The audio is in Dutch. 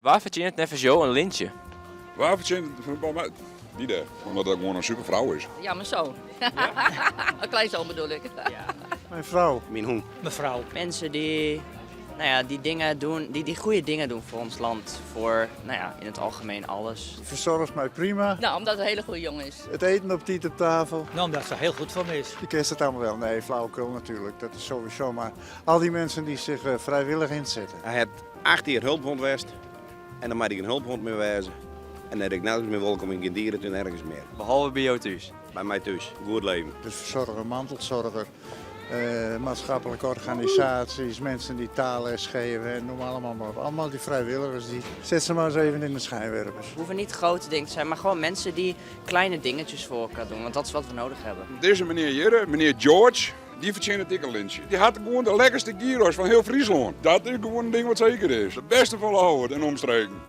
Waar verdient het net voor jou een lintje? Waar verdient het? Die daar, omdat dat gewoon een super vrouw is. Ja, mijn zoon. Een kleinzoon bedoel ik. Mijn vrouw. Mijn hoen. Mevrouw. Mensen die, die dingen doen, die goede dingen doen voor ons land. Voor, in het algemeen alles. Verzorgt mij prima. Nou, omdat het een hele goede jongen is. Het eten op tijd op tafel. Nou, omdat ze heel goed voor me is. Je kent het allemaal wel. Nee, flauwekul natuurlijk. Dat is sowieso. Maar al die mensen die zich vrijwillig inzetten. Hij heeft 8 jaar hulphond geweest. En dan mag ik een hulphond meer wezen. En dan heb ik nergens meer welkom in geen dieren en nergens meer. Behalve bij jou thuis. Bij mij thuis. Goed leven. Dus verzorger, mantelzorger, maatschappelijke organisaties, mensen die taalles geven en noem allemaal maar op. Allemaal die vrijwilligers, die zet ze maar eens even in de schijnwerpers. Het hoeven niet grote dingen te zijn, maar gewoon mensen die kleine dingetjes voor elkaar doen. Want dat is wat we nodig hebben. Deze meneer hier, meneer George, die verdient het dikke lintje. Die had gewoon de lekkerste gyros van heel Friesland. Dat is gewoon een ding wat zeker is. Het beste van Lauwert en omstreken.